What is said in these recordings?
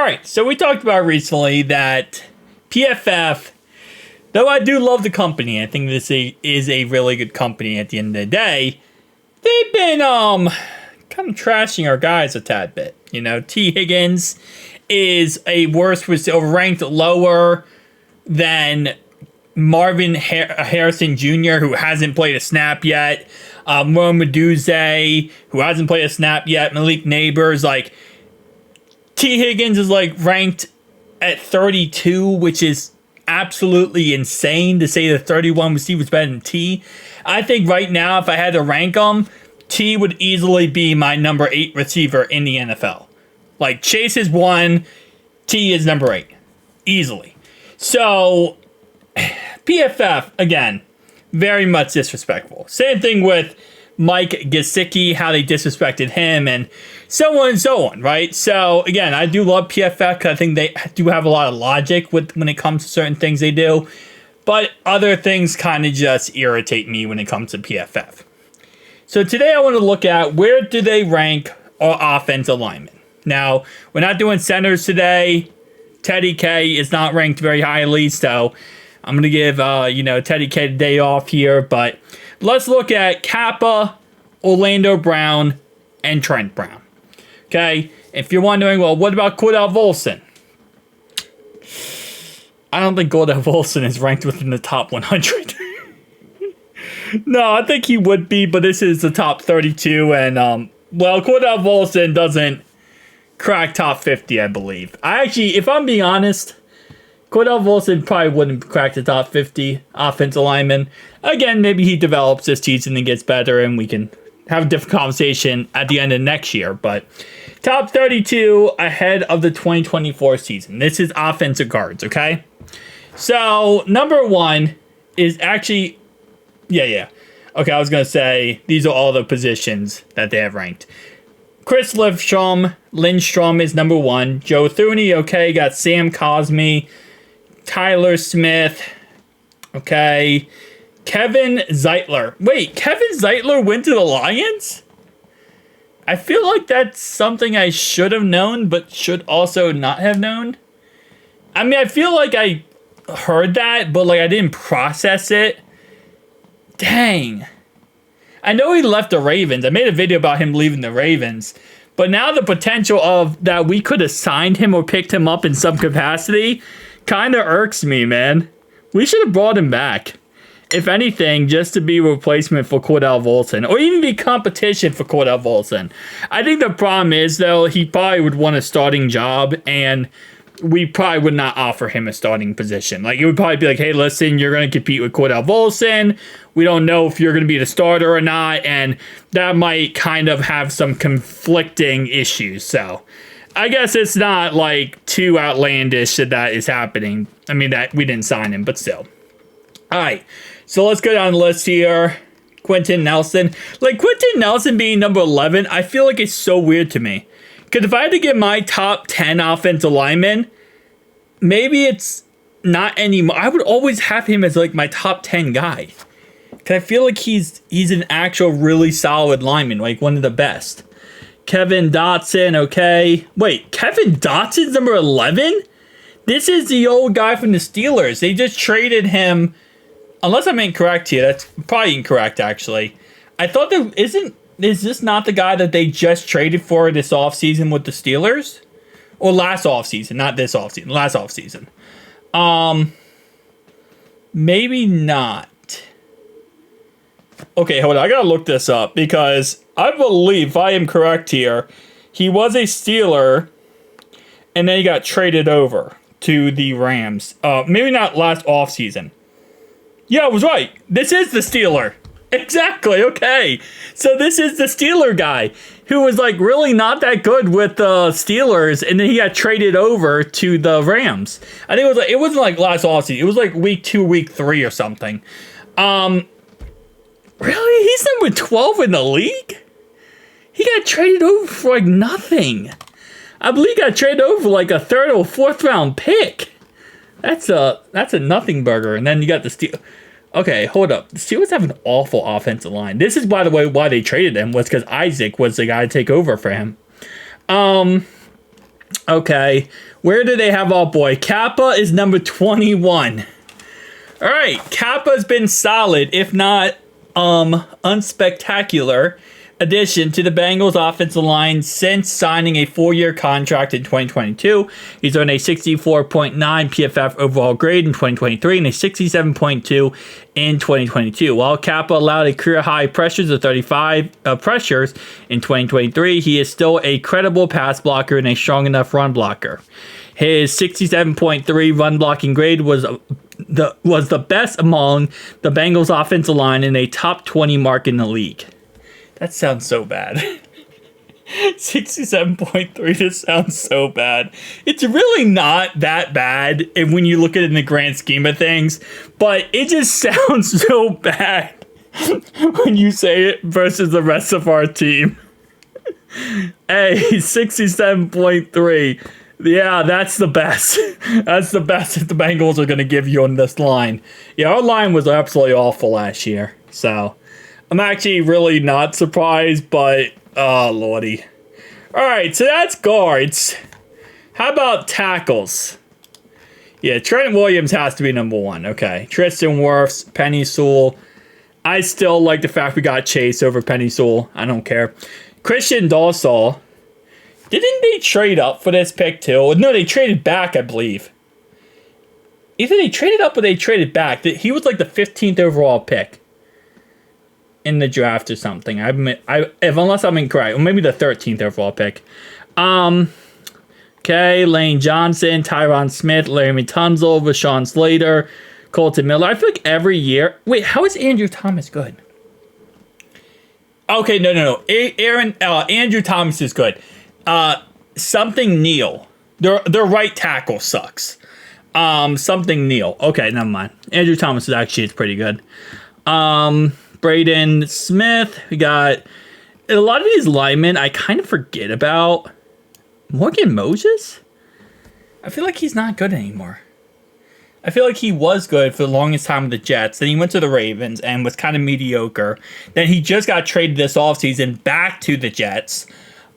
right, so we talked about recently that PFF, though I do love the company, I think this is a really good company at the end of the day, they've been kind of trashing our guys a tad bit. You know, T. Higgins is a worse receiver, ranked lower than Marvin Harrison Jr., who hasn't played a snap yet. Mohamed, who hasn't played a snap yet. Malik Neighbors, like, T. Higgins is, like, ranked at 32, which is absolutely insane to say the 31 receiver is better than T. I think right now, if I had to rank them, T would easily be my number 8 receiver in the NFL. Like, Chase is 1, T is number 8. Easily. So, PFF, again, very much disrespectful. Same thing with Mike Gesicki, how they disrespected him, and so on and so on, right? So, again, I do love PFF because I think they do have a lot of logic when it comes to certain things they do, but other things kind of just irritate me when it comes to PFF. So today I want to look at where do they rank our offensive linemen. Now, we're not doing centers today. Teddy K is not ranked very highly, so I'm going to give Teddy K the day off here, but let's look at Kappa, Orlando Brown, and Trent Brown. Okay? If you're wondering, well, what about Cordell Volson? I don't think Cordell Volson is ranked within the top 100. No, I think he would be, but this is the top 32, and, Cordell Volson doesn't crack top 50, I believe. If I'm being honest, Cordell Volson probably wouldn't crack the top 50 offensive lineman. Again, maybe he develops this season and gets better, and we can have a different conversation at the end of next year, but top 32 ahead of the 2024 season. This is offensive guards, okay? So, number 1 is actually... Yeah. Okay, I was going to say, these are all the positions that they have ranked. Chris Lindstrom is number 1. Joe Thuney, okay, got Sam Cosmi. Tyler Smith, okay. Kevin Zeitler. Wait, Kevin Zeitler went to the Lions? I feel like that's something I should have known, but should also not have known. I mean, I feel like I heard that, but like I didn't process it. Dang. I know he left the Ravens. I made a video about him leaving the Ravens. But now the potential of that we could have signed him or picked him up in some capacity kind of irks me, man. We should have brought him back. If anything, just to be a replacement for Cordell Volson. Or even be competition for Cordell Volson. I think the problem is, though, he probably would want a starting job, and we probably would not offer him a starting position. Like, it would probably be like, hey, listen, you're going to compete with Cordell Volson. We don't know if you're going to be the starter or not, and that might kind of have some conflicting issues. So, I guess it's not, like, too outlandish that is happening. I mean, that we didn't sign him, but still. All right, so let's go down the list here. Quentin Nelson. Like, Quentin Nelson being number 11, I feel like it's so weird to me. Because if I had to get my top 10 offensive linemen, maybe it's not anymore. I would always have him as, like, my top 10 guy. Because I feel like he's an actual really solid lineman, like one of the best. Kevin Dotson, okay. Wait, Kevin Dotson's number 11? This is the old guy from the Steelers. They just traded him. Unless I'm incorrect here. That's probably incorrect, actually. I thought there isn't. Is this not the guy that they just traded for this offseason with the Steelers? Or last offseason, not this offseason. Last offseason. Maybe not. Okay, hold on. I gotta look this up because I believe, if I am correct here, he was a Steeler and then he got traded over to the Rams. Maybe not last offseason. Yeah, I was right. This is the Steeler. Exactly, okay. So this is the Steeler guy who was like really not that good with the Steelers, and then he got traded over to the Rams. I think it wasn't like last offseason. It was like week 2, week 3 or something. Really? He's number 12 in the league? He got traded over for like nothing. I believe he got traded over for like a 3rd or 4th round pick. That's a nothing burger. And then you got the Steelers. Okay, hold up. The Steelers have an awful offensive line. This is, by the way, why they traded him, was because Isaac was the guy to take over for him. Okay, where do they have our boy? Kappa is number 21. All right, Kappa's been solid, if not unspectacular addition to the Bengals offensive line since signing a 4-year contract in 2022. He's earned a 64.9 PFF overall grade in 2023 and a 67.2 in 2022. While Kappa allowed a career-high pressures of 35 pressures in 2023, he is still a credible pass blocker and a strong enough run blocker. His 67.3 run blocking grade was the best among the Bengals offensive line in a top 20 mark in the league. That sounds so bad. 67.3, this sounds so bad. It's really not that bad when you look at it in the grand scheme of things, but it just sounds so bad when you say it versus the rest of our team. Hey, 67.3. Yeah, that's the best. That's the best that the Bengals are going to give you on this line. Yeah, our line was absolutely awful last year, so I'm actually really not surprised, but oh lordy. All right, so that's guards. How about tackles? Yeah, Trent Williams has to be number 1. Okay, Tristan Wirfs, Penny Sewell. I still like the fact we got Chase over Penny Sewell. I don't care. Christian Dawsall. Didn't they trade up for this pick too? No, they traded back, I believe. Either they traded up or they traded back. He was like the 15th overall pick in the draft or something. Unless I'm incorrect, or maybe the 13th overall pick. Okay, Lane Johnson, Tyron Smith, Larry Tunzel, Rashawn Slater, Colton Miller. I feel like every year. Wait, how is Andrew Thomas good? Okay, no. Andrew Thomas is good. Something Neal. Their right tackle sucks. Something Neal. Okay, never mind. Andrew Thomas is pretty good. Braden Smith. We got a lot of these linemen I kind of forget about. Morgan Moses? I feel like he's not good anymore. I feel like he was good for the longest time with the Jets. Then he went to the Ravens and was kind of mediocre. Then he just got traded this offseason back to the Jets.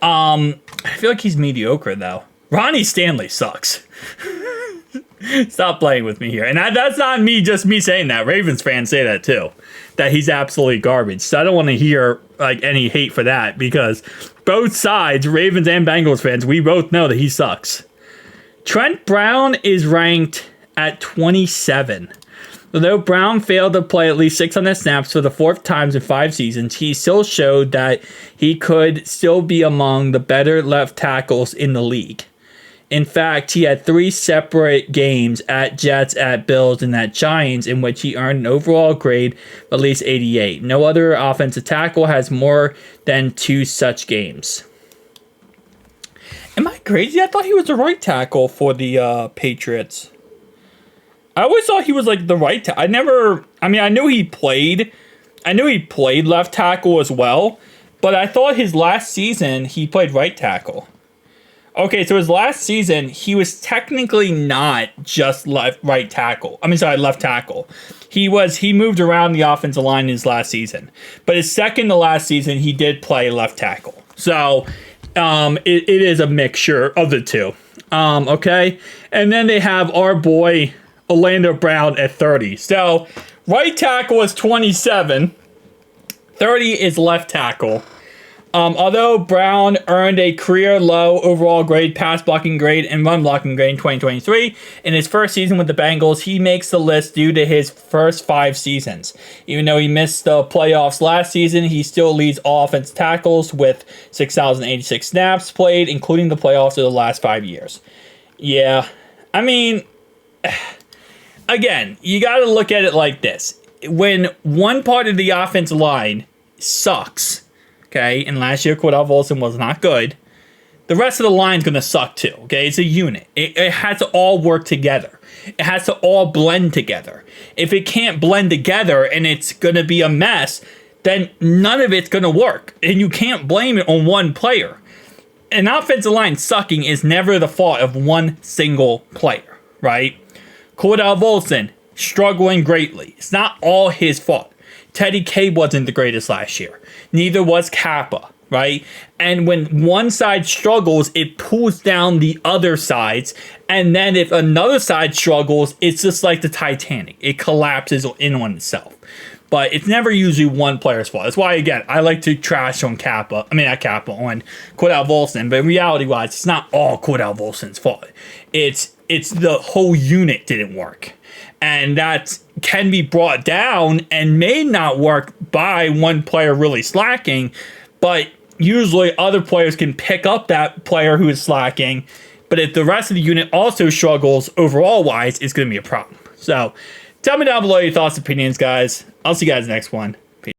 I feel like he's mediocre, though. Ronnie Stanley sucks. Stop playing with me here. And that's not me saying that. Ravens fans say that, too. That he's absolutely garbage. So I don't want to hear any hate for that because both sides, Ravens and Bengals fans, we both know that he sucks. Trent Brown is ranked at 27. Although Brown failed to play at least 600 snaps for the 4th time in 5 seasons, he still showed that he could still be among the better left tackles in the league. In fact, he had 3 separate games at Jets, at Bills, and at Giants in which he earned an overall grade of at least 88. No other offensive tackle has more than 2 such games. Am I crazy? I thought he was the right tackle for the Patriots. I always thought he was like the right tackle. I knew he played left tackle as well, but I thought his last season he played right tackle. Okay, so his last season he was technically not just left tackle. He moved around the offensive line in his last season, but his second to last season he did play left tackle. So it is a mixture of the two. Okay, and then they have our boy Orlando Brown at 30. So right tackle is 27. 30 is left tackle. Although Brown earned a career low overall grade, pass blocking grade, and run blocking grade in 2023, in his first season with the Bengals, he makes the list due to his first 5 seasons. Even though he missed the playoffs last season, he still leads all offensive tackles with 6,086 snaps played, including the playoffs of the last 5 years. Yeah, I mean, again, you got to look at it like this. When one part of the offensive line sucks, okay, and last year Cordell Volson was not good, the rest of the line's going to suck too, okay? It's a unit. It has to all work together. It has to all blend together. If it can't blend together and it's going to be a mess, then none of it's going to work. And you can't blame it on one player. An offensive line sucking is never the fault of one single player, right? Cordell Volson struggling greatly. It's not all his fault. Teddy K wasn't the greatest last year. Neither was Kappa, right? And when one side struggles, it pulls down the other sides. And then if another side struggles, it's just like the Titanic. It collapses in on itself. But it's never usually one player's fault. That's why, again, I like to trash on Kappa. I mean, not Kappa, on Cordell Volson. But reality-wise, it's not all Cordell Volson's fault. It's the whole unit didn't work. And that can be brought down and may not work by one player really slacking. But usually other players can pick up that player who is slacking. But if the rest of the unit also struggles overall-wise, it's going to be a problem. So tell me down below your thoughts and opinions, guys. I'll see you guys next one.